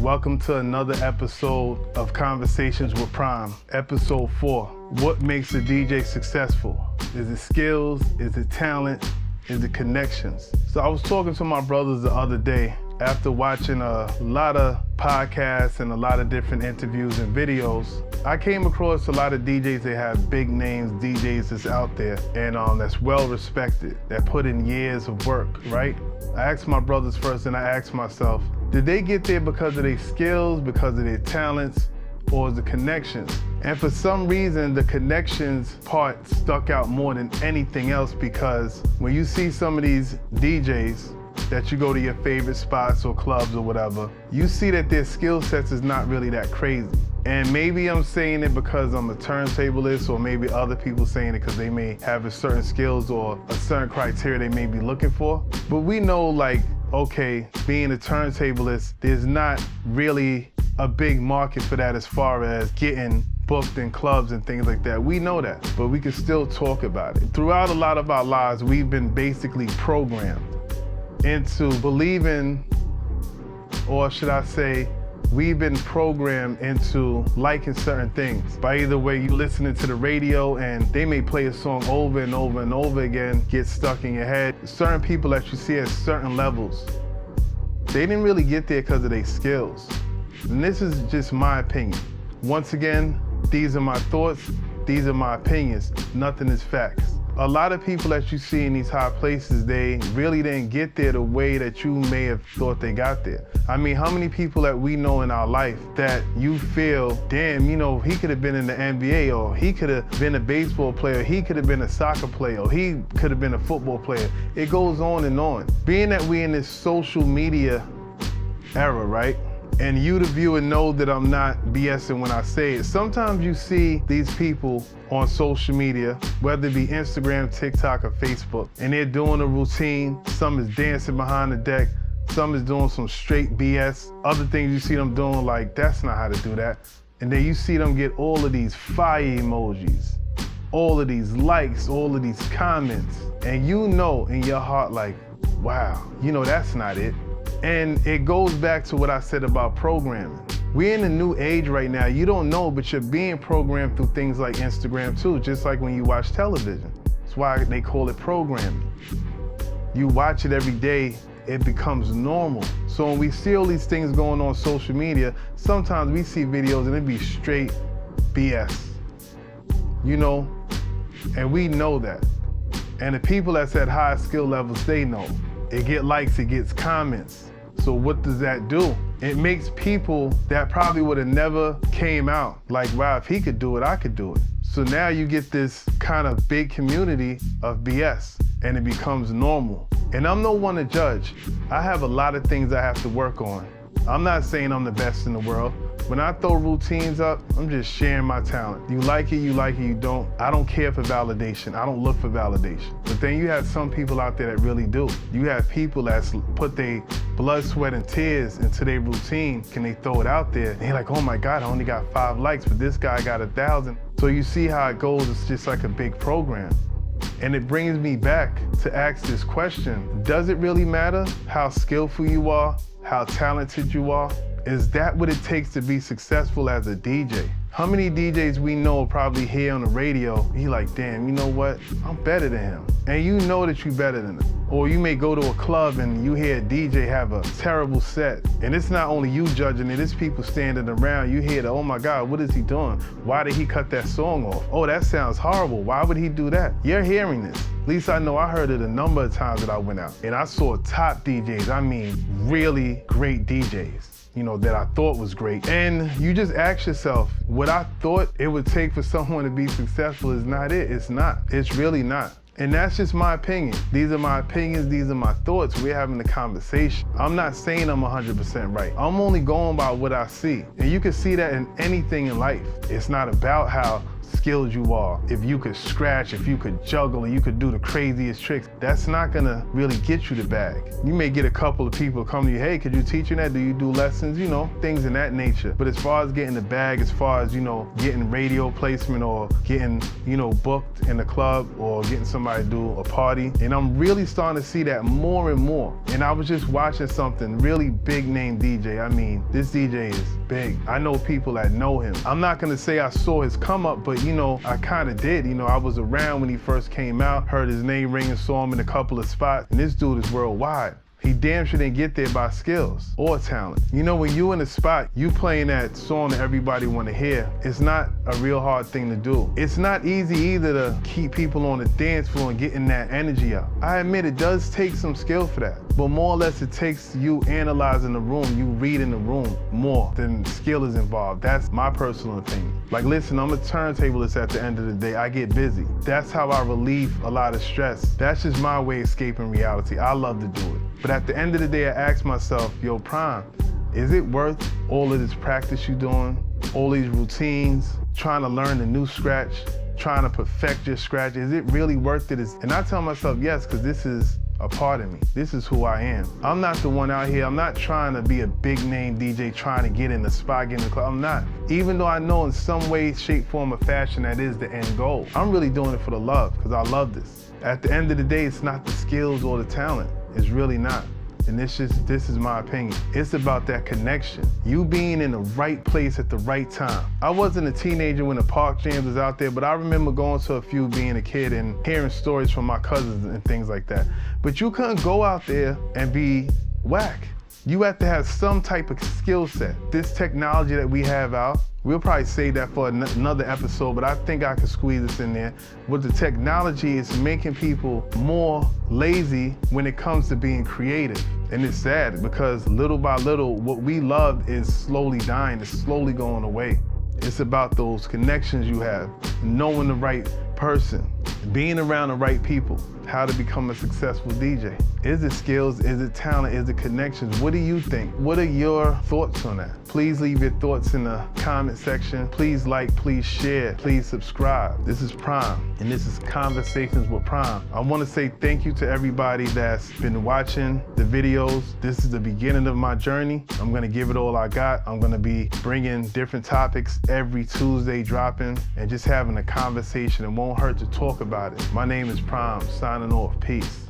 Welcome to another episode of Conversations with Prime, episode 4. What makes a DJ successful? Is it skills? Is it talent? Is it connections? So I was talking to my brothers the other day after watching a lot of podcasts and a lot of different interviews and videos. I came across a lot of DJs that have big names, DJs that's out there and that's well respected, that put in years of work, right? I asked my brothers first and I asked myself, did they get there because of their skills, because of their talents, or is it connections? And for some reason, the connections part stuck out more than anything else, because when you see some of these DJs that you go to your favorite spots or clubs or whatever, you see that their skill sets is not really that crazy. And maybe I'm saying it because I'm a turntablist, or maybe other people saying it because they may have a certain skills or a certain criteria they may be looking for. But we know, like, okay, being a turntablist, there's not really a big market for that as far as getting booked in clubs and things like that. We know that, but we can still talk about it. Throughout a lot of our lives, we've been basically programmed into believing, or should I say, we've been programmed into liking certain things. By either way, you listening to the radio and they may play a song over and over and over again, get stuck in your head. Certain people that you see at certain levels, they didn't really get there because of their skills. And this is just my opinion. Once again, these are my thoughts, these are my opinions, nothing is facts. A lot of people that you see in these high places, they really didn't get there the way that you may have thought they got there. I mean, how many people that we know in our life that you feel, damn, you know, he could have been in the NBA, or he could have been a baseball player, he could have been a soccer player, or he could have been a football player. It goes on and on. Being that we're in this social media era, right? And you, the viewer, know that I'm not BSing when I say it. Sometimes you see these people on social media, whether it be Instagram, TikTok, or Facebook, and they're doing a routine. Some is dancing behind the deck. Some is doing some straight BS. Other things you see them doing, like, that's not how to do that. And then you see them get all of these fire emojis, all of these likes, all of these comments. And you know in your heart, like, wow, you know that's not it. And it goes back to what I said about programming. We're in a new age right now. You don't know, but you're being programmed through things like Instagram too, just like when you watch television. That's why they call it programming. You watch it every day, it becomes normal. So when we see all these things going on social media, sometimes we see videos and it be straight BS, you know? And we know that. And the people that's at high skill levels, they know. It gets likes, it gets comments. So what does that do? It makes people that probably would have never came out like, wow, if he could do it, I could do it. So now you get this kind of big community of BS, and it becomes normal. And I'm no one to judge. I have a lot of things I have to work on. I'm not saying I'm the best in the world. When I throw routines up, I'm just sharing my talent. You like it, you don't. I don't care for validation. I don't look for validation. But then you have some people out there that really do. You have people that put their blood, sweat, and tears into their routine, and they throw it out there. And they're like, oh my God, I only got 5 likes, but this guy got 1,000. So you see how it goes. It's just like a big program. And it brings me back to ask this question. Does it really matter how skillful you are, how talented you are? Is that what it takes to be successful as a DJ? How many DJs we know probably hear on the radio, he like, damn, you know what? I'm better than him. And you know that you're better than him. Or you may go to a club and you hear a DJ have a terrible set. And it's not only you judging it, it's people standing around. You hear the, oh my God, what is he doing? Why did he cut that song off? Oh, that sounds horrible. Why would he do that? You're hearing this. At least I know I heard it a number of times that I went out. And I saw top DJs, I mean really great DJs, you know, that I thought was great. And you just ask yourself, what I thought it would take for someone to be successful is not it. It's not. It's really not. And that's just my opinion. These are my opinions, these are my thoughts. We're having a conversation. I'm not saying I'm 100% right. I'm only going by what I see. And you can see that in anything in life. It's not about how skilled you are, if you could scratch, if you could juggle, you could do the craziest tricks, that's not gonna really get you the bag. You may get a couple of people come to you, hey, could you teach me that? Do you do lessons? You know, things in that nature. But as far as getting the bag, as far as, you know, getting radio placement or getting, you know, booked in a club or getting somebody to do a party, and I'm really starting to see that more and more. And I was just watching something, really big name DJ. I mean, this DJ is big. I know people that know him. I'm not gonna say I saw his come up, but you know, I kinda did. You know, I was around when he first came out, heard his name ring and saw him in a couple of spots, and this dude is worldwide. He damn sure didn't get there by skills or talent. You know, when you in a spot, you playing that song that everybody want to hear, it's not a real hard thing to do. It's not easy either to keep people on the dance floor and getting that energy up. I admit it does take some skill for that, but more or less it takes you analyzing the room, you reading the room more than skill is involved. That's my personal opinion. Like, listen, I'm a turntablist at the end of the day. I get busy. That's how I relieve a lot of stress. That's just my way of escaping reality. I love to do it. But at the end of the day, I ask myself, yo, Prime, is it worth all of this practice you're doing, all these routines, trying to learn a new scratch, trying to perfect your scratch? Is it really worth it? And I tell myself yes, because this is a part of me. This is who I am. I'm not the one out here. I'm not trying to be a big name DJ trying to get in the spot, get in the club. I'm not. Even though I know in some way, shape, form, or fashion that is the end goal. I'm really doing it for the love, because I love this. At the end of the day, it's not the skills or the talent. It's really not. And this is my opinion. It's about that connection. You being in the right place at the right time. I wasn't a teenager when the Park Jams was out there, but I remember going to a few being a kid and hearing stories from my cousins and things like that. But you couldn't go out there and be whack. You have to have some type of skill set. This technology that we have out, we'll probably save that for another episode, but I think I could squeeze this in there. With the technology, it's making people more lazy when it comes to being creative. And it's sad because little by little, what we loved is slowly dying, it's slowly going away. It's about those connections you have, knowing the right person, being around the right people, how to become a successful DJ. Is it skills? Is it talent? Is it connections? What do you think? What are your thoughts on that? Please leave your thoughts in the comment section. Please like, please share, please subscribe. This is Prime, and this is Conversations with Prime. I want to say thank you to everybody that's been watching the videos. This is the beginning of my journey. I'm going to give it all I got. I'm going to be bringing different topics every Tuesday, dropping, and just having a conversation. It won't hurt to talk about it. My name is Prime, signing off. Peace.